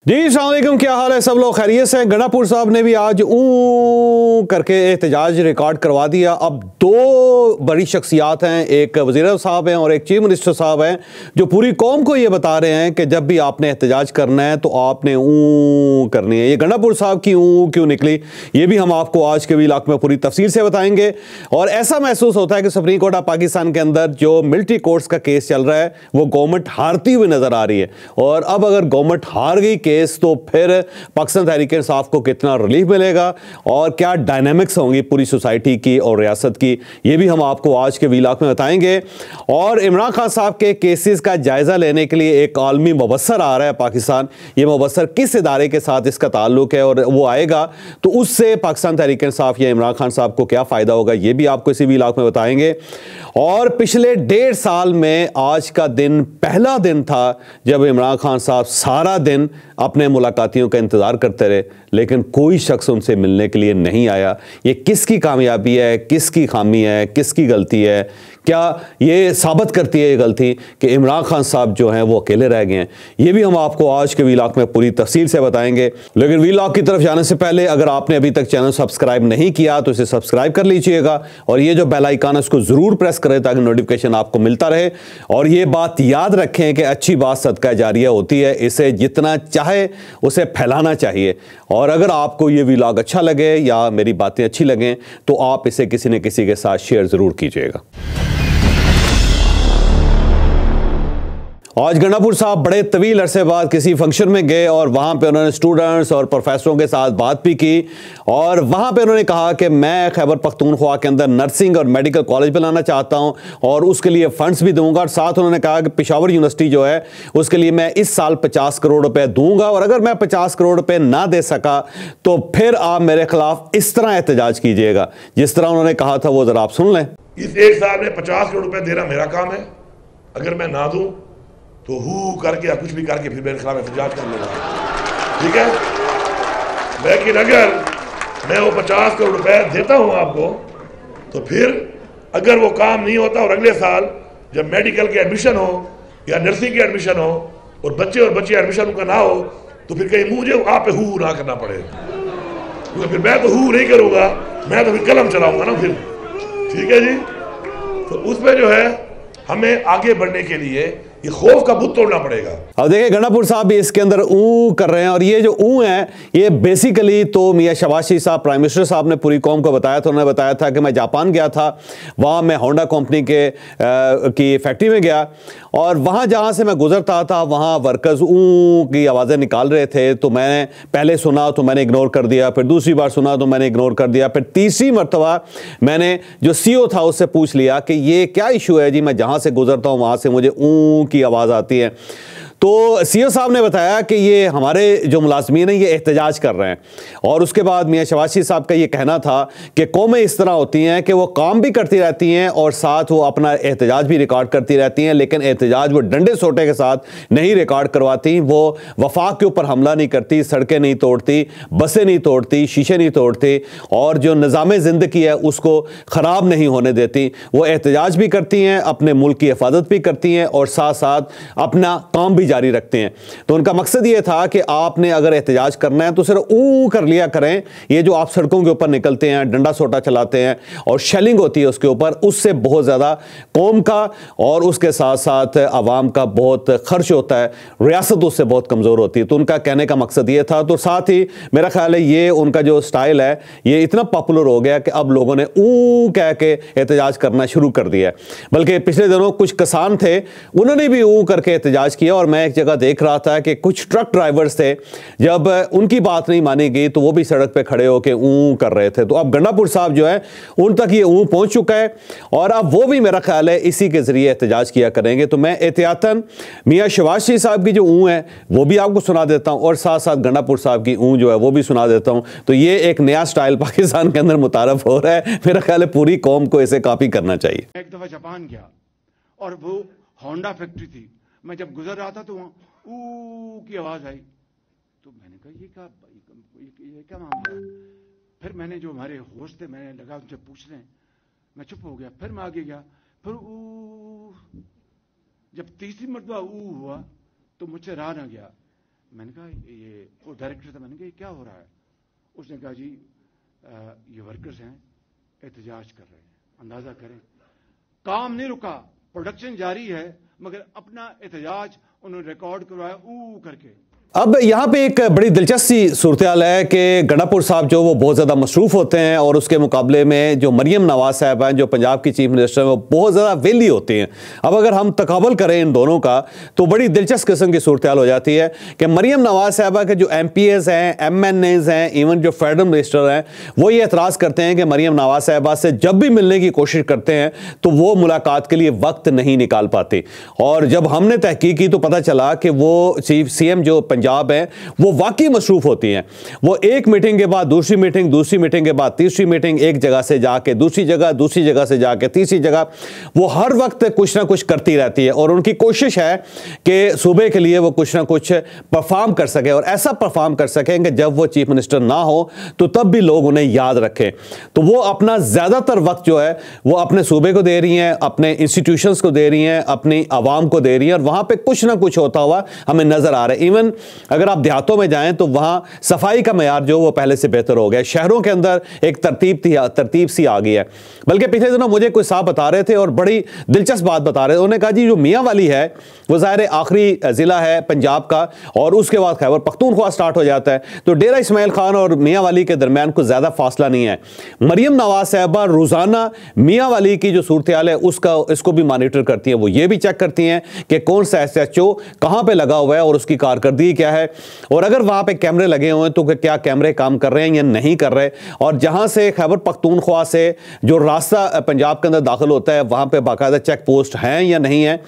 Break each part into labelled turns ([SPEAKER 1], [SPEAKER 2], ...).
[SPEAKER 1] जी अस्सलाम वालेकुम, क्या हाल है? सब लोग खैरियत से हैं। गंडापुर साहब ने भी आज करके एहतजाज रिकॉर्ड करवा दिया। अब दो बड़ी शख्सियात हैं, एक वज़ीर साहब हैं और एक चीफ मिनिस्टर साहब हैं, जो पूरी कौम को ये बता रहे हैं कि जब भी आपने एहतजाज करना है तो आपने करनी है। ये गंडापुर साहब की क्यों निकली, ये भी हम आपको आज के व्लॉग में पूरी तफसील से बताएंगे। और ऐसा महसूस होता है कि सुप्रीम कोर्ट ऑफ पाकिस्तान के अंदर जो मिलिट्री कोर्ट्स का केस चल रहा है वो गवर्नमेंट हारती हुई नजर आ रही है। और अब अगर गवर्नमेंट हार गई केस तो फिर पाकिस्तान तहरीक इंसाफ को कितना रिलीफ मिलेगा और क्या डायनामिक्स होंगी पूरी सोसाइटी की और रियासत की, ये भी हम आपको आज के व्लॉग में बताएंगे। और इमरान खान साहब के केसेस का जायजा लेने के लिए एक आलमी मुबस्सर आ रहा है पाकिस्तान। ये मुबस्सर किस इदारे के साथ इसका ताल्लुक है और वो आएगा तो उससे पाकिस्तान तहरीक इंसाफ या इमरान खान साहब को क्या फायदा होगा, ये भी आपको इसी व्लॉग में बताएंगे। और पिछले 1.5 साल में आज का दिन पहला दिन था जब इमरान खान साहब सारा दिन अपने मुलाकातियों का इंतजार करते रहे, लेकिन कोई शख्स उनसे मिलने के लिए नहीं आया। ये किसकी कामयाबी है, किसकी खामी है, किसकी गलती है? क्या ये साबित करती है ये गलती कि इमरान खान साहब जो हैं वो अकेले रह गए हैं? ये भी हम आपको आज के व्लॉग में पूरी तफसील से बताएंगे। लेकिन व्लॉग की तरफ जाने से पहले अगर आपने अभी तक चैनल सब्सक्राइब नहीं किया तो इसे सब्सक्राइब कर लीजिएगा और ये जो बेल आइकन है उसको जरूर प्रेस करें ताकि नोटिफिकेशन आपको मिलता रहे। और ये बात याद रखें कि अच्छी बात सदका जारिया होती है, इसे जितना चाहे उसे फैलाना चाहिए। और अगर आपको ये व्लॉग अच्छा लगे या मेरी बातें अच्छी लगें तो आप इसे किसी न किसी के साथ शेयर जरूर कीजिएगा। आज गंडापुर साहब बड़े तवील अरसे बाद किसी फंक्शन में गए और वहां पे उन्होंने स्टूडेंट्स और प्रोफेसरों के साथ बात भी की और वहां पे उन्होंने कहा कि मैं खैबर पख्तूनख्वा के अंदर नर्सिंग और मेडिकल कॉलेज बनाना चाहता हूं और उसके लिए फंड्स भी दूंगा। और साथ उन्होंने कहा कि पेशावर यूनिवर्सिटी जो है उसके लिए मैं इस साल 50 करोड़ रुपए दूंगा और अगर मैं 50 करोड़ रुपए ना दे सका तो फिर आप मेरे खिलाफ इस तरह एहतजाज कीजिएगा जिस तरह उन्होंने कहा था। वो जरा आप सुन लें।
[SPEAKER 2] इस एक साल में 50 करोड़ रुपए देना मेरा काम है, अगर मैं ना दूं तो हु करके या कुछ भी करके फिर मेरे खिलाफ एहतजाज कर लूंगा, ठीक है। लेकिन अगर मैं वो 50 करोड़ रुपए देता हूं आपको तो फिर अगर वो काम नहीं होता और अगले साल जब मेडिकल के एडमिशन हो या नर्सिंग के एडमिशन हो और बच्चे एडमिशन उनका ना हो तो फिर कहीं मुझे आप पे हु ना करना पड़े, क्योंकि फिर मैं तो हु नहीं करूंगा, मैं तो फिर कलम चलाऊंगा ना फिर, ठीक है जी। तो उसमें जो है हमें आगे बढ़ने के लिए ये खौफ का बुत तोड़ना पड़ेगा।
[SPEAKER 1] अब देखिए गंडापुर साहब भी इसके अंदर कर रहे हैं और ये जो है ये बेसिकली तो मियां शहबाज शरीफ साहब प्राइम मिनिस्टर साहब ने पूरी कौम को बताया था। उन्होंने बताया था कि मैं जापान गया था, वहां मैं होंडा कंपनी के की फैक्ट्री में गया और वहां जहां से मैं गुजरता था वहां वर्कर्स की आवाज़ें निकाल रहे थे। तो मैंने पहले सुना तो मैंने इग्नोर कर दिया, फिर दूसरी बार सुना तो मैंने इग्नोर कर दिया, फिर तीसरी मरतबा मैंने जो सीईओ था उससे पूछ लिया कि ये क्या इशू है जी, मैं जहां से गुजरता हूं वहां से मुझे की आवाज़ आती है। तो सीईओ साहब ने बताया कि ये हमारे जो मुलाजमीन हैं ये एहतजाज कर रहे हैं। और उसके बाद मियां शहबाज शरीफ साहब का ये कहना था कि कौमें इस तरह होती हैं कि वो काम भी करती रहती हैं और साथ वो अपना एहतजाज भी रिकॉर्ड करती रहती हैं, लेकिन एहतजाज वो डंडे सोटे के साथ नहीं रिकॉर्ड करवाती। वो वफाक के ऊपर हमला नहीं करती, सड़कें नहीं तोड़ती, बसें नहीं तोड़ती, शीशे नहीं तोड़ती और जो निज़ाम ज़िंदगी है उसको ख़राब नहीं होने देती। वो एहतजाज भी करती हैं, अपने मुल्क की हिफाजत भी करती हैं और साथ साथ अपना काम भी जारी रखते हैं। तो उनका मकसद यह था कि आपने अगर एहतजाज करना है तो सिर्फ कर लिया करें। ये जो आप सड़कों के ऊपर निकलते हैं, डंडा सोटा चलाते हैं और शेलिंग होती है उसके ऊपर, उससे बहुत ज्यादा कौम का और उसके साथ साथ आवाम का बहुत खर्च होता है, रियासत उससे बहुत कमजोर होती है। तो उनका कहने का मकसद यह था। तो साथ ही मेरा ख्याल है ये उनका जो स्टाइल है ये इतना पॉपुलर हो गया कि अब लोगों ने कह के एहतजाज करना शुरू कर दिया। बल्कि पिछले दिनों कुछ किसान थे, उन्होंने भी करके एहतजाज किया और मैं एक जगह देख रहा था कि कुछ ट्रक ड्राइवर्स थे, जब उनकी बात नहीं मानी गई तो वो भी सड़क पे खड़े होकर कर रहे थे। तो अब गंडापुर साहब जो है उन तक ये पहुंच चुका है और अब वो भी मेरा ख्याल है इसी के जरिए एहतजाज किया करेंगे। तो मैं एहतियातन मियां शहबाज शरीफ साहब की जो है वो भी आपको सुना देता हूं और साथ साथ गंडापुर साहब की जो है वो भी सुना देता हूं। तो ये एक नया स्टाइल पाकिस्तान के अंदर मुतारफ हो रहा है। मेरा ख्याल है पूरी कौम को इसे कॉपी करना चाहिए।
[SPEAKER 3] एक दफा जापान गया और वो होंडा फैक्ट्री थी, मैं जब गुजर रहा था तो वहां की आवाज आई तो मैंने कहा ये क्या मामला है। फिर मैंने जो हमारे होस्ट थे मैंने लगा उनसे पूछने, मैं चुप हो गया। फिर मैं आगे गया, फिर जब तीसरी मरतबा हुआ तो मुझसे रहा ना गया। मैंने कहा ये वो डायरेक्टर था, मैंने कहा ये क्या हो रहा है? उसने कहा जी ये वर्कर्स हैं, एहतजाज कर रहे हैं। अंदाजा करें, काम नहीं रुका, प्रोडक्शन जारी है, मगर अपना एहतजाज उन्होंने रिकॉर्ड करवाया ऊ करके।
[SPEAKER 1] अब यहाँ पे एक बड़ी दिलचस्प सूरत-ए-हाल है कि गंडापुर साहब जो वो बहुत ज़्यादा मसरूफ़ होते हैं और उसके मुकाबले में जो मरियम नवाज साहब हैं जो पंजाब की चीफ मिनिस्टर हैं वो बहुत ज़्यादा वेली होती हैं। अब अगर हम तकाबल करें इन दोनों का तो बड़ी दिलचस्प किस्म की सूरत-ए-हाल हो जाती है कि मरियम नवाज साहबा के जो MPs हैं, MNAs हैं, इवन जो फेडरल मिनिस्टर हैं, वो ये एतराज़ करते हैं कि मरियम नवाज साहबा से जब भी मिलने की कोशिश करते हैं तो वो मुलाकात के लिए वक्त नहीं निकाल पाती। और जब हमने तहकीक की तो पता चला कि वो CM जो पंजाब है वो वाकई मसरूफ होती हैं। वो एक मीटिंग के बाद दूसरी मीटिंग के बाद तीसरी मीटिंग, एक जगह से जाके दूसरी जगह से जाके तीसरी जगह, वो हर वक्त कुछ ना कुछ करती रहती है और उनकी कोशिश है कि सूबे के लिए वो कुछ ना कुछ परफॉर्म कर सके और ऐसा परफॉर्म कर सकें कि जब वो चीफ मिनिस्टर ना हो तो तब भी लोग उन्हें याद रखें। तो वो अपना ज्यादातर वक्त जो है वो अपने सूबे को दे रही हैं, अपने इंस्टीट्यूशंस को दे रही हैं, अपनी आवाम को दे रही हैं और वहां पे कुछ ना कुछ होता हुआ हमें नजर आ रहा है। इवन अगर आप देहातों में जाएं तो वहां सफाई का मयार जो वो पहले से बेहतर हो गया। शहरों के अंदर एक तरतीब सी आ गई है। बल्कि पिछले दिनों मुझे कोई साहब बता रहे थे और बड़ी दिलचस्प बात बता रहे थे। उन्होंने कहा जी जो मियां वाली है वो ज़ाहिर आखिरी जिला है पंजाब का और उसके बाद खैबर पख्तूनख्वा स्टार्ट हो जाता है, तो डेरा इस्माइल खान और मियां वाली के दरमियान कुछ ज़्यादा फासला नहीं है। मरियम नवाज साहबा रोज़ाना मियां वाली की जो सूरत-ए-हाल है इसको भी मॉनिटर करती हैं। वो ये भी चेक करती हैं कि कौन सा SHO कहाँ पर लगा हुआ है और उसकी कारकर्दगी क्या है और अगर वहां पे कैमरे लगे हुए हैं तो क्या कैमरे काम कर रहे हैं या नहीं कर रहे। और जहां से खैबर पख्तूनख्वा से जो रास्ता पंजाब के अंदर दाखिल होता है वहां पे बाकायदा चेक पोस्ट हैं या नहीं है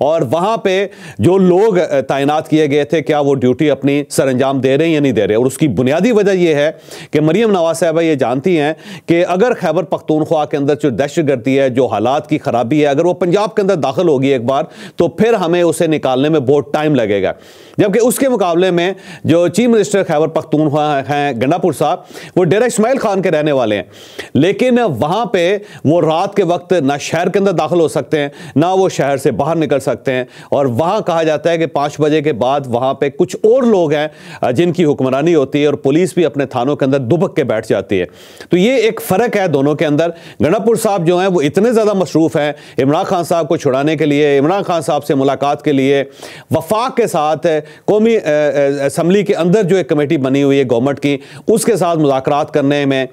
[SPEAKER 1] और वहां पे जो लोग तैनात किए गए थे क्या वो ड्यूटी अपनी सरंजाम दे रहे हैं या नहीं दे रहे। और उसकी बुनियादी वजह यह है कि मरियम नवाज साहबा ये जानती हैं कि अगर खैबर पख्तूनख्वा के अंदर जो दहशतगर्दी है, जो हालात की खराबी है, अगर वो पंजाब के अंदर दाखिल होगी एक बार तो फिर हमें उसे निकालने में बहुत टाइम लगेगा। जबकि उसके मुकाबले में जो चीफ मिनिस्टर खैबर पख्तूनख्वा हैं गंडापुर साहब, वो डेरा इस्माइल खान के रहने वाले हैं, लेकिन वहां पे वो रात के वक्त ना शहर के अंदर दाखिल हो सकते हैं ना वो शहर से बाहर निकल सकते हैं। और वहां कहा जाता है कि 5 बजे के बाद वहां पे कुछ और लोग हैं जिनकी हुक्मरानी होती है और पुलिस भी अपने थानों के अंदर दुबक के बैठ जाती है। तो ये एक फर्क है दोनों के अंदर। गंडापुर साहब जो हैं वो इतने ज्यादा मसरूफ हैं इमरान खान साहब को छुड़ाने के लिए, इमरान खान साहब से मुलाकात के लिए, वफाक के साथ कौमी असम्बली के अंदर जो एक कमेटी बनी हुई है गवर्नमेंट की उसके साथ मुज़ाकरात करने में,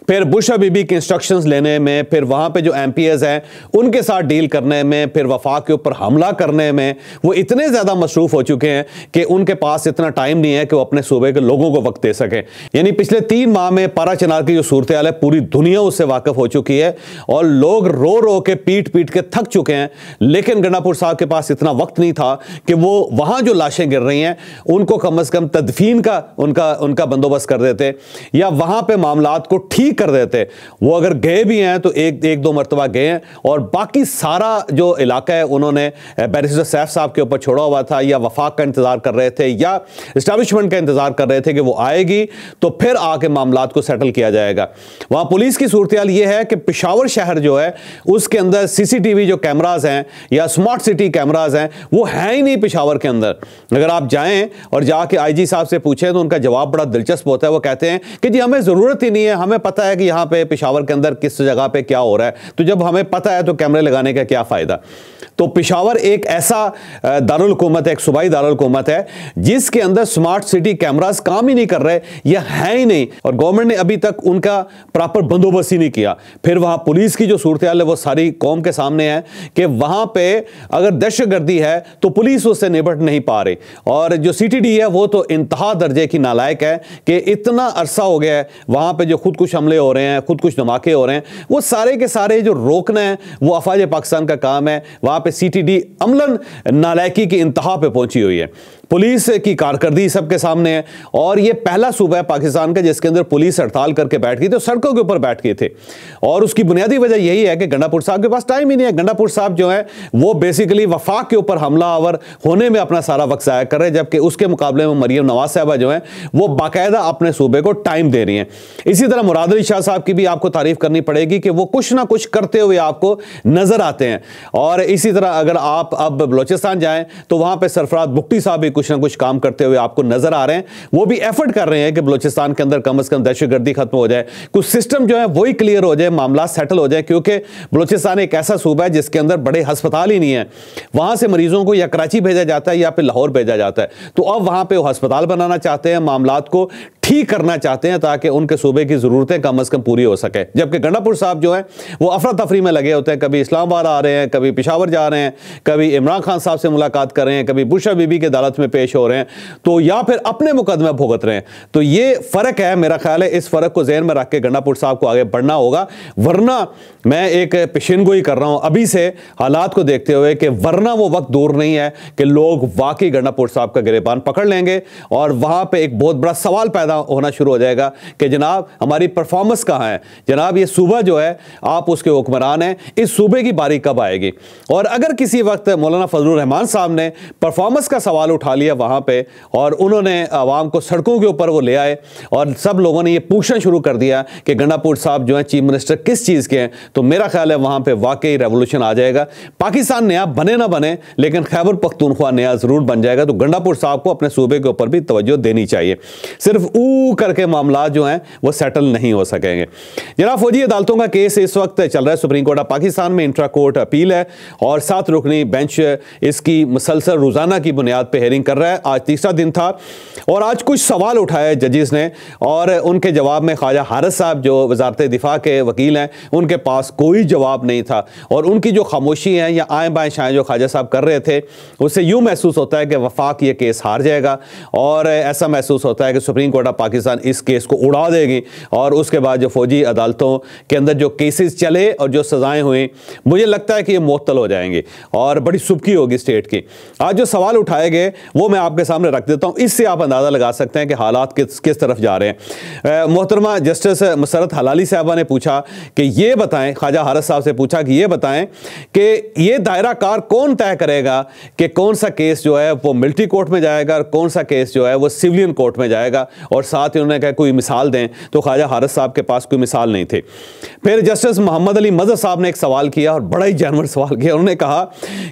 [SPEAKER 1] फिर बुशरा बीबी की इंस्ट्रक्शंस लेने में, फिर वहां पे जो MPs हैं उनके साथ डील करने में, फिर वफाक के ऊपर हमला करने में वो इतने ज़्यादा मसरूफ़ हो चुके हैं कि उनके पास इतना टाइम नहीं है कि वो अपने सूबे के लोगों को वक्त दे सकें। यानी पिछले 3 माह में पारा चिनार की जो सूरत-ए-हाल है पूरी दुनिया उससे वाकिफ हो चुकी है और लोग रो रो के पीट के थक चुके हैं। लेकिन गंडापुर साहब के पास इतना वक्त नहीं था कि वो वहां जो लाशें गिर रही हैं उनको कम से कम तदफीन का उनका बंदोबस्त कर देते या वहां पर मामलात को ठीक कर देते। वो अगर गए भी हैं तो एक दो मरतबा गए हैं और बाकी सारा जो इलाका है उन्होंने बैरिस्टर सैफ साहब के ऊपर छोड़ा हुआ था या वफाक का इंतजार कर रहे थे या एस्टैब्लिशमेंट का इंतजार कर रहे थे कि वो आएगी तो फिर आके मामलात को सेटल किया जाएगा। वहां पुलिस की सूरत-ए-हाल ये है कि पेशावर शहर जो है उसके अंदर CCTV जो कैमराज हैं या स्मार्ट सिटी कैमराज हैं वो है ही नहीं पेशावर के अंदर। अगर आप जाएं और जाके IG साहब से पूछें तो उनका जवाब बड़ा दिलचस्प होता है। वो कहते हैं कि जी हमें जरूरत ही नहीं है, हमें पता है कि यहां पे पेशावर के अंदर किस जगह पे क्या हो रहा है, तो जब हमें पता है तो कैमरे लगाने का क्या फायदा। तो पेशावर एक ऐसा दारुल हुकूमत है, एक सूबाई दारुल हुकूमत है जिसके अंदर स्मार्ट सिटी कैमरास काम ही नहीं कर रहे या है ही नहीं और गवर्नमेंट ने अभी तक उनका प्रॉपर बंदोबस्त ही नहीं किया। फिर वहां पुलिस की जो सूरत-ए-हाल है वो सारी कौम के सामने है कि वहां पे अगर दहशतगर्दी है तो पुलिस उससे निपट नहीं पा रही और जो CTD है वो तो इंतहा दर्जे की नालायक है कि इतना अरसा हो गया है वहां पे जो खुदकुश हमले हो रहे हैं, खुदकुश धमाके हो रहे हैं, वो सारे के सारे जो रोकना है वो अफवाज पाकिस्तान का काम है। वहां पे CTD अमलन नालायकी की इंतहा पे पहुंची हुई है। पुलिस की कारकर्दगी सबके सामने है और ये पहला सूबा है पाकिस्तान का जिसके अंदर पुलिस हड़ताल करके बैठ गई थी, सड़कों के ऊपर बैठ गए थे और उसकी बुनियादी वजह यही है कि गंडापुर साहब के पास टाइम ही नहीं है। गंडापुर साहब जो है वो बेसिकली वफाक के ऊपर हमलावर होने में अपना सारा वक्त ज़ाया कर रहे हैं, जबकि उसके मुकाबले में मरियम नवाज साहबा जो है वो बाकायदा अपने सूबे को टाइम दे रही हैं। इसी तरह मुराद अली शाह साहब की भी आपको तारीफ करनी पड़ेगी कि वो कुछ ना कुछ करते हुए आपको नजर आते हैं। और इसी तरह अगर आप अब बलोचिस्तान जाएं तो वहां पर सरफराज बुख्ती साहब भी कुछ ना कुछ काम करते हुए आपको नजर आ रहे हैं। वो भी एफर्ट कर रहे हैं कि बलूचिस्तान के अंदर कम से कम दहशतगर्दी खत्म हो जाए, कुछ सिस्टम जो है वही क्लियर हो जाए, मामला सेटल हो जाए, क्योंकि बलूचिस्तान एक ऐसा सूबा है जिसके अंदर बड़े अस्पताल ही नहीं है। वहां से मरीजों को या कराची भेजा जाता है या फिर लाहौर भेजा जाता है। तो अब वहां पे वो अस्पताल बनाना चाहते हैं, मामलात को ठीक करना चाहते हैं ताकि उनके सूबे की जरूरतें कम से कम पूरी हो सके। जबकि गंडापुर साहब जो है वो अफरा तफरी में लगे होते हैं, कभी इस्लामाबाद आ रहे हैं, कभी पेशावर जा रहे हैं, कभी इमरान खान साहब से मुलाकात कर रहे हैं, कभी बुशरा बीबी की अदालत में पेश हो रहे हैं, तो या फिर अपने मुकदमे भुगत रहे हैं। तो ये फर्क है, मेरा ख्याल है इस फर्क को ज़हन में रख के गंडापुर साहब को आगे बढ़ना होगा। वरना मैं एक पेशिनगोई कर रहा हूं अभी से हालात को देखते हुए कि वरना वो वक्त दूर नहीं है कि लोग वाकई गंडापुर साहब का गिरेबान पकड़ लेंगे और वहां पे एक बहुत बड़ा सवाल पैदा होना शुरू हो जाएगा कि जनाब हमारी परफॉर्मेंस कहां है, जनाब ये सूबा जो है आप उसके हुक्मरान हैं, इस सूबे की बारी कब आएगी। और अगर किसी वक्त मौलाना फजलुर रहमान साहब ने परफॉर्मेंस का सवाल उठा लिया वहां पे और उन्होंने आवाम को सड़कों के ऊपर वो ले आए और सब लोगों ने ये पूछना शुरू कर दिया कि गंडापुर साहब जो है चीफ मिनिस्टर किस चीज के हैं, तो मेरा ख्याल है वहां पे वाकई रेवोल्यूशन आ जाएगा। पाकिस्तान नया बने ना बने लेकिन खैबर पख्तूनख्वा नया जरूर बन जाएगा। तो गंडापुर साहब को अपने सूबे के ऊपर भी तवज्जो देनी चाहिए, सिर्फ करके मामला जो हैं वो सेटल नहीं हो सकेंगे। जनाब फौजी अदालतों का केस इस वक्त चल रहा है सुप्रीम कोर्ट ऑफ पाकिस्तान में, इंट्रा कोर्ट अपील है और 7 रुकनी बेंच इसकी मुसलसल रोजाना की बुनियाद पर हेयरिंग कर रहा है। आज तीसरा दिन था और आज कुछ सवाल उठाए जजेस ने और उनके जवाब में ख्वाजा हारिस साहब जो वजारत दिफा के वकील हैं उनके पास कोई जवाब नहीं था और उनकी जो खामोशी है या आए बाएं शाएं जो ख्वाजा साहब कर रहे थे उससे यूं महसूस होता है कि वफाक ये केस हार जाएगा और ऐसा महसूस होता है कि सुप्रीम कोर्ट ऑफ पाकिस्तान इस केस को उड़ा देगी और उसके बाद जो फौजी अदालतों के अंदर जो केसेस चले और जो सजाएं हुई मुझे लगता है कि ये मुअत्तल हो जाएंगी और बड़ी सुबकी होगी स्टेट की। आज जो सवाल उठाए गए वो मैं आपके सामने रख देता हूं, इससे आप अंदाजा लगा सकते हैं कि हालात किस तरफ जा रहे हैं। मोहतरमा जस्टिस मसरत हलाली साहबा ने पूछा कि ये बताएं, ख्वाजा हारिस साहब से पूछा कि ये बताएं कि ये दायरा कार कौन तय करेगा कि कौन सा केस जो है वो मिलिट्री कोर्ट में जाएगा और कौन सा केस जो है वो सिविलियन कोर्ट में जाएगा, और साथ ही उन्होंने कहा कोई मिसाल दें, तो ख्वाजा हारिस साहब के पास कोई मिसाल नहीं थी। फिर जस्टिस मोहम्मद अली मजहर साहब ने एक सवाल किया और बड़ा ही जानवर सवाल किया। उन्होंने कहा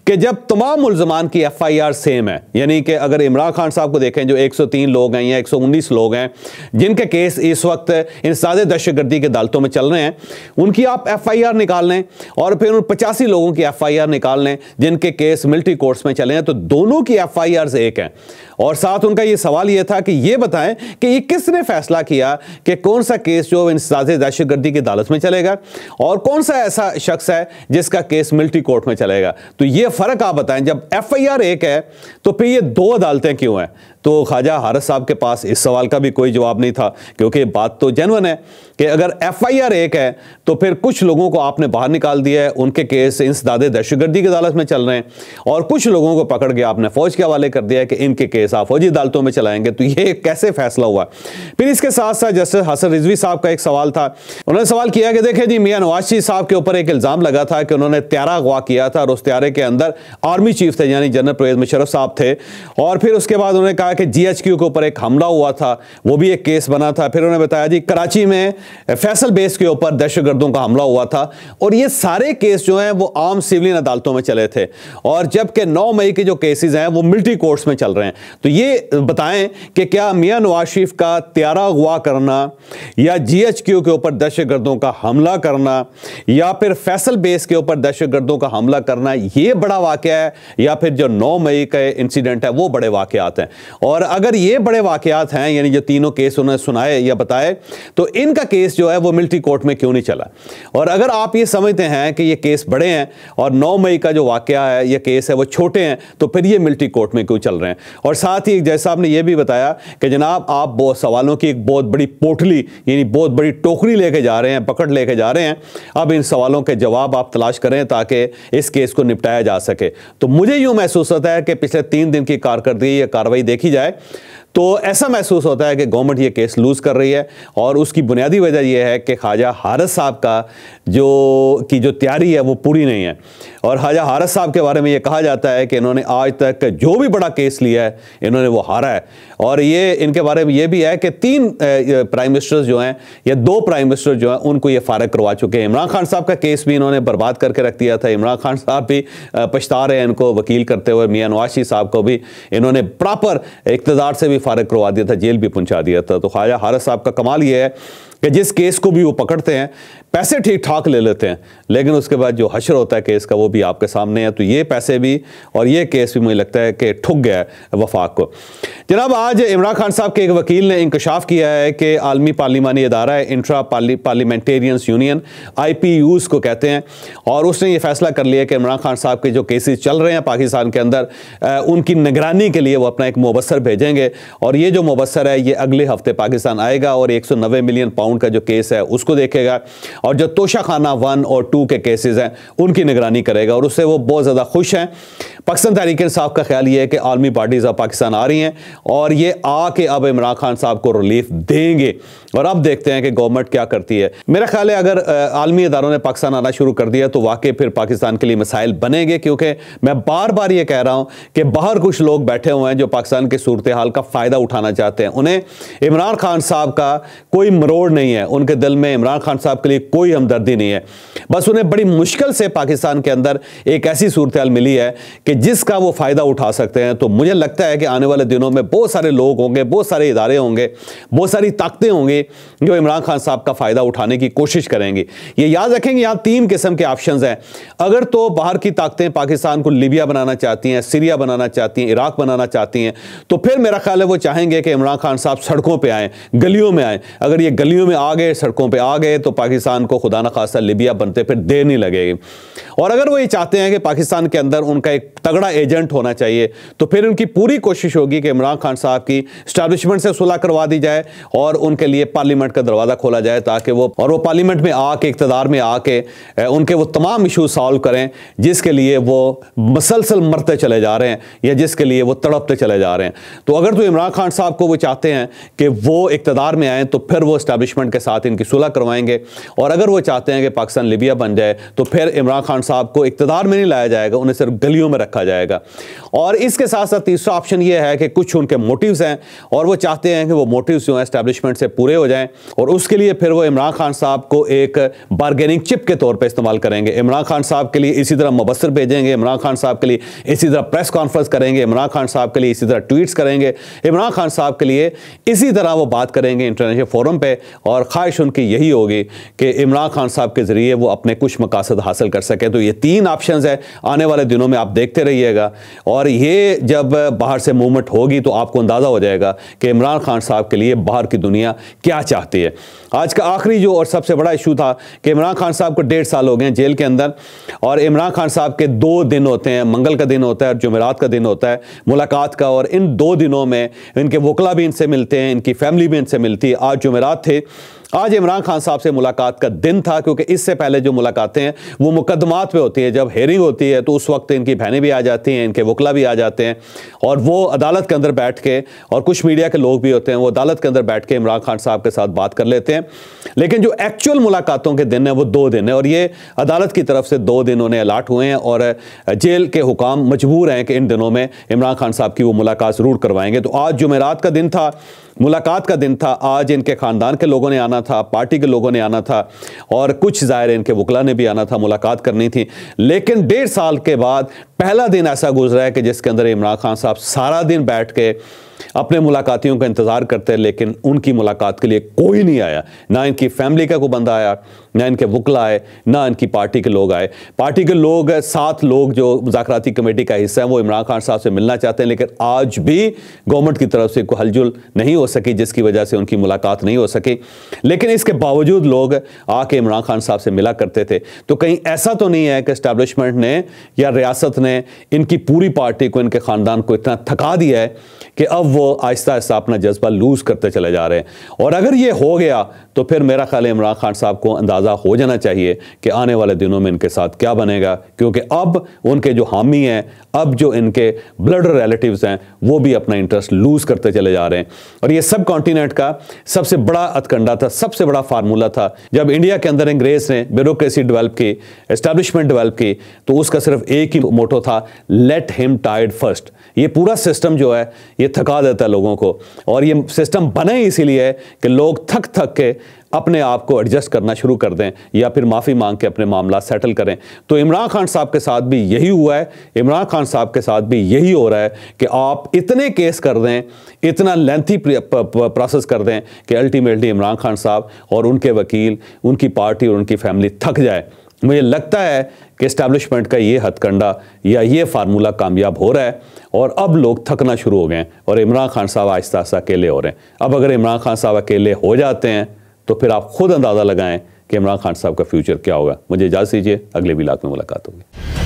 [SPEAKER 1] कि जब तमाम मुल्ज़मान की FIR सेम है, यानी कि अगर इमरान खान साहब को देखें जो 103 लोग हैं या 119 लोग हैं जिनके केस इस वक्त इंसदादे दहशतगर्दी के अदालतों में चल रहे हैं, उनकी आप FIR निकाल लें और फिर उन 85 लोगों की FIR निकाल लें जिनके केस मिलिट्री कोर्ट्स में चले हैं, तो दोनों की FIRs एक हैं। और साथ उनका ये सवाल ये था कि ये बताएं कि ये किसने फैसला किया कि कौन सा केस जो इंसदादे दहशतगर्दी की अदालत में चलेगा और कौन सा ऐसा शख्स है जिसका केस मिलिट्री कोर्ट में चलेगा। तो ये फर्क आप बताएं, जब FIR एक है तो फिर ये 2 अदालतें क्यों हैं। तो ख्वाजा हारिस साहब के पास इस सवाल का भी कोई जवाब नहीं था, क्योंकि बात तो जेन्युइन है कि अगर FIR एक है तो फिर कुछ लोगों को आपने बाहर निकाल दिया है, उनके केस इंसदादे दहशतगर्दी की अदालत में चल रहे हैं, और कुछ लोगों को पकड़ के आपने फौज के हवाले कर दिया है कि इनके केस आप फौजी अदालतों में चलाएंगे। तो ये कैसे फैसला हुआ। फिर इसके साथ साथ जस्टिस हसन रिजवी साहब का एक सवाल था। उन्होंने सवाल किया कि देखिए जी, मियां नवाज शरीफ साहब के ऊपर एक इल्जाम लगा था कि उन्होंने त्यारा अगवा किया था और उस त्यारे के अंदर आर्मी चीफ थे यानी जनरल परवेज मुशर्रफ साहब थे, और फिर उसके बाद उन्होंने कहा कि GHQ के ऊपर एक हमला हुआ था, वो भी एक केस बना था। फिर उन्होंने बताया जी कराची में फैसल बेस के ऊपर दहशतगर्दों का हमला हुआ था, और ये सारे केस जो हैं वो आम सिविलियन अदालतों में चले थे, और जबकि 9 मई के जो केसेस हैं वो मिलिट्री कोर्ट्स में चल रहे हैं। तो ये बताएं कि क्या मियां नवाज शरीफ का त्यारा अगवा करना या GHQ के ऊपर दहशतगर्दों का हमला करना या फिर फैसल बेस के ऊपर दहशतगर्दों का हमला करना ये बड़ा वाकया है, या फिर जो 9 मई का इंसिडेंट है वो बड़े वाकयात हैं। और अगर ये बड़े वाकयात हैं, यानी जो तीनों केस उन्होंने सुनाए या बताए, तो इनका केस जो है वो मिलिट्री कोर्ट में क्यों नहीं चला। और अगर आप ये समझते हैं कि ये केस बड़े हैं और 9 मई का जो वाकया है ये केस है वो छोटे हैं, तो फिर ये मिलिट्री कोर्ट में क्यों चल रहे हैं। और साथ ही जज साहब ने यह भी बताया कि जनाब आप बहुत सवालों की एक बहुत बड़ी पोटली यानी बहुत बड़ी टोकरी लेके जा रहे हैं, पकड़ लेके जा रहे हैं, अब इन सवालों के जवाब आप तलाश करें ताकि इस केस को निपटाया जा सके। तो मुझे यूं महसूस होता है कि पिछले 3 दिन की कारकर्दगी या कार्रवाई देखी जाए तो ऐसा महसूस होता है कि गवर्नमेंट ये केस लूज कर रही है और उसकी बुनियादी वजह यह है कि ख्वाजा हारिस साहब का जो तैयारी है वो पूरी नहीं है। और ख्वाजा हारिस साहब के बारे में ये कहा जाता है कि इन्होंने आज तक जो भी बड़ा केस लिया है इन्होंने वो हारा है। और ये इनके बारे में ये भी है कि 3 प्राइम मिनिस्टर्स जो हैं या 2 प्राइम मिनिस्टर जो हैं उनको ये फारग करवा चुके हैं। इमरान खान साहब का केस भी इन्होंने बर्बाद करके रख दिया था। इमरान खान साहब भी पछता रहे हैं इनको वकील करते हुए। मियां नवाज शरीफ साहब को भी इन्होंने प्रॉपर इक़्तिदार से भी फारग करवा दिया था, जेल भी पहुंचा दिया था। तो ख्वाजा हारिस साहब का कमाल ये है कि जिस केस को भी वो पकड़ते हैं पैसे ठीक ठाक ले लेते हैं, लेकिन उसके बाद जो हश्र होता है केस का वो भी आपके सामने है। तो ये पैसे भी और ये केस भी मुझे लगता है कि ठुक गया है वफाक को। जनाब, आज इमरान खान साहब के एक वकील ने इंकशाफ किया है कि आलमी पार्लिमानी इदारा है इंट्रा पार्लियामेंटेरियंस यूनियन, IPUs को कहते हैं, और उसने ये फैसला कर लिया कि इमरान खान साहब के जो केसेस चल रहे हैं पाकिस्तान के अंदर उनकी निगरानी के लिए वो अपना एक मुबस्सर भेजेंगे। और ये जो मुबस्सर है ये अगले हफ्ते पाकिस्तान आएगा और 190 मिलियन पाउंड का जो केस है उसको देखेगा और जो तोशाखाना 1 और 2 के केसेस हैं उनकी निगरानी करेगा। और उससे वो बहुत ज़्यादा खुश हैं। पाकिस्तान तहरीक इंसाफ का ख्याल ये है कि आलमी पार्टीज अब पाकिस्तान आ रही हैं और ये आके अब इमरान खान साहब को रिलीफ देंगे। और अब देखते हैं कि गवर्नमेंट क्या करती है। मेरा ख्याल है अगर आलमी इदारों ने पाकिस्तान आना शुरू कर दिया तो वाकई फिर पाकिस्तान के लिए मसाइल बनेंगे, क्योंकि मैं बार बार ये कह रहा हूँ कि बाहर कुछ लोग बैठे हुए हैं जो पाकिस्तान की सूरत हाल का फ़ायदा उठाना चाहते हैं। उन्हें इमरान खान साहब का कोई मरोड़ नहीं है, उनके दिल में इमरान खान साहब के लिए कोई हमदर्दी नहीं है। बस उन्हें बड़ी मुश्किल से पाकिस्तान के अंदर एक ऐसी सूरत हाल मिली है कि जिसका वो फ़ायदा उठा सकते हैं। तो मुझे लगता है कि आने वाले दिनों में बहुत सारे लोग होंगे, बहुत सारे इदारे होंगे, बहुत सारी ताकतें होंगी जो इमरान खान साहब का फ़ायदा उठाने की कोशिश करेंगी। ये याद रखेंगे यहाँ 3 किस्म के ऑप्शंस हैं। अगर तो बाहर की ताकतें पाकिस्तान को लीबिया बनाना चाहती हैं, सीरिया बनाना चाहती हैं, इराक बनाना चाहती हैं, तो फिर मेरा ख्याल है वो चाहेंगे कि इमरान खान साहब सड़कों पर आएँ, गलियों में आएँ। अगर ये गलियों में आ गए, सड़कों पर आ गए तो पाकिस्तान को खुदा न खासा लीबिया बनते फिर देर नहीं लगेगी। और अगर वो ये चाहते हैं कि पाकिस्तान के अंदर उनका एक तगड़ा एजेंट होना चाहिए तो फिर उनकी पूरी कोशिश होगी कि इमरान खान साहब की एस्टैब्लिशमेंट से सुलह करवा दी जाए और उनके लिए पार्लियामेंट का दरवाज़ा खोला जाए ताकि वो पार्लियामेंट में आके, इक़्तिदार में आके उनके वो तमाम इशूज सॉल्व करें जिसके लिए वो मसलसल मरते चले जा रहे हैं या जिसके लिए वो तड़पते चले जा रहे हैं। तो अगर तो इमरान खान साहब को वो चाहते हैं कि वो इक़्तिदार में आएँ तो फिर वो एस्टैब्लिशमेंट के साथ इनकी सुलह करवाएंगे। और अगर वो चाहते हैं कि पाकिस्तान लीबिया बन जाए तो फिर इमरान खान साहब को इक़्तिदार में नहीं लाया जाएगा, उन्हें सिर्फ गलियों में रखा जाएगा। और इसके साथ साथ तीसरा ऑप्शन ये है कि कुछ उनके मोटिव्स हैं और वो चाहते हैं कि वो मोटिव्स जो हैं एस्टैब्लिशमेंट से पूरे हो जाएं और उसके लिए फिर वो इमरान खान साहब को एक बार्गेनिंग चिप के तौर पे इस्तेमाल करेंगे। इमरान खान साहब के लिए इसी तरह मुबस्सर भेजेंगे, इमरान खान साहब के लिए इसी तरह प्रेस कॉन्फ्रेंस करेंगे, इमरान खान साहब के लिए इसी तरह ट्वीट्स करेंगे, इमरान खान साहब के लिए इसी तरह वो बात करेंगे इंटरनेशनल फोरम पे। और ख्वाहिश उनकी यही होगी कि इमरान खान साहब के ज़रिए वो अपने कुछ मकासद हासिल कर सके। तो ये 3 ऑप्शंस है, आने वाले दिनों में आप देखते रहिएगा और ये जब बाहर से मूवमेंट होगी तो आपको अंदाज़ा हो जाएगा कि इमरान खान साहब के लिए बाहर की दुनिया क्या चाहती है। आज का आखिरी जो और सबसे बड़ा इशू था कि इमरान खान साहब को 1.5 साल हो गए जेल के अंदर और इमरान खान साहब के 2 दिन होते हैं, मंगल का दिन होता है और जुमेरात का दिन होता है मुलाकात का। और इन 2 दिनों में इनके वकला भी इनसे मिलते हैं, इनकी फैमिली भी इनसे मिलती है। आज जुमेरात थे, आज इमरान खान साहब से मुलाकात का दिन था, क्योंकि इससे पहले जो मुलाकातें हैं वो मुकदमात पे होती है। जब हेयरिंग होती है तो उस वक्त इनकी बहनें भी आ जाती हैं, इनके वकला भी आ जाते हैं और वो अदालत के अंदर बैठ के, और कुछ मीडिया के लोग भी होते हैं, वो अदालत के अंदर बैठ के इमरान खान साहब के साथ बात कर लेते हैं। लेकिन जो एक्चुअल मुलाकातों के दिन है वो 2 दिन है और ये अदालत की तरफ से 2 दिन उन्हें अलाट हुए हैं और जेल के हुकाम मजबूर हैं कि इन दिनों में इमरान खान साहब की वो मुलाकात ज़रूर करवाएंगे। तो आज जुमेरात का दिन था, मुलाकात का दिन था। आज इनके ख़ानदान के लोगों ने आना था, पार्टी के लोगों ने आना था और कुछ ज़ाहिर इनके वकला ने भी आना था, मुलाकात करनी थी। लेकिन 1.5 साल के बाद पहला दिन ऐसा गुजरा है कि जिसके अंदर इमरान खान साहब सारा दिन बैठ के अपने मुलाकातियों का इंतज़ार करते हैं, लेकिन उनकी मुलाकात के लिए कोई नहीं आया। ना इनकी फैमिली का कोई बंदा आया, ना इनके वकला आए, ना इनकी पार्टी के लोग आए। पार्टी के लोग 7 लोग जो मुज़ाकराती कमेटी का हिस्सा है वो इमरान खान साहब से मिलना चाहते हैं, लेकिन आज भी गवर्नमेंट की तरफ से कोई हलचल नहीं हो सकी जिसकी वजह से उनकी मुलाकात नहीं हो सकी। लेकिन इसके बावजूद लोग आके इमरान खान साहब से मिला करते थे। तो कहीं ऐसा तो नहीं है कि एस्टैब्लिशमेंट ने या रियासत ने इनकी पूरी पार्टी को, इनके ख़ानदान को इतना थका दिया है कि अब वो आहिस्ता आहिस्ता अपना जज्बा लूज करते चले जा रहे हैं। और अगर ये हो गया तो फिर मेरा ख्याल है इमरान खान साहब को अंदाज़ा हो जाना चाहिए कि आने वाले दिनों में इनके साथ क्या बनेगा, क्योंकि अब उनके जो हामी हैं, अब जो इनके ब्लड रिलेटिव्स हैं, वो भी अपना इंटरेस्ट लूज करते चले जा रहे हैं। और ये सब कॉन्टिनेंट का सबसे बड़ा हथकंडा था, सबसे बड़ा फार्मूला था। जब इंडिया के अंदर अंग्रेज ने ब्यूरोक्रेसी डेवलप की, एस्टैब्लिशमेंट डेवलप की, तो उसका सिर्फ एक ही मोटो था, लेट हिम टायर्ड फर्स्ट। ये पूरा सिस्टम जो है ये थका देता है लोगों को, और ये सिस्टम बना ही इसीलिए है कि लोग थक थक के अपने आप को एडजस्ट करना शुरू कर दें या फिर माफ़ी मांग के अपने मामला सेटल करें। तो इमरान खान साहब के साथ भी यही हुआ है, इमरान खान साहब के साथ भी यही हो रहा है कि आप इतने केस कर दें, इतना लेंथी प्रोसेस कर दें कि अल्टीमेटली इमरान खान साहब और उनके वकील, उनकी पार्टी और उनकी फैमिली थक जाए। मुझे लगता है कि एस्टैब्लिशमेंट का ये हथकंडा या ये फार्मूला कामयाब हो रहा है और अब लोग थकना शुरू हो गए हैं और इमरान खान साहब आहिस्ता आहिस्ता अकेले हो रहे हैं। अब अगर इमरान खान साहब अकेले हो जाते हैं तो फिर आप खुद अंदाज़ा लगाएं कि इमरान खान साहब का फ्यूचर क्या होगा। मुझे इजाज़त दीजिए, अगले व्लॉग में मुलाकात होगी।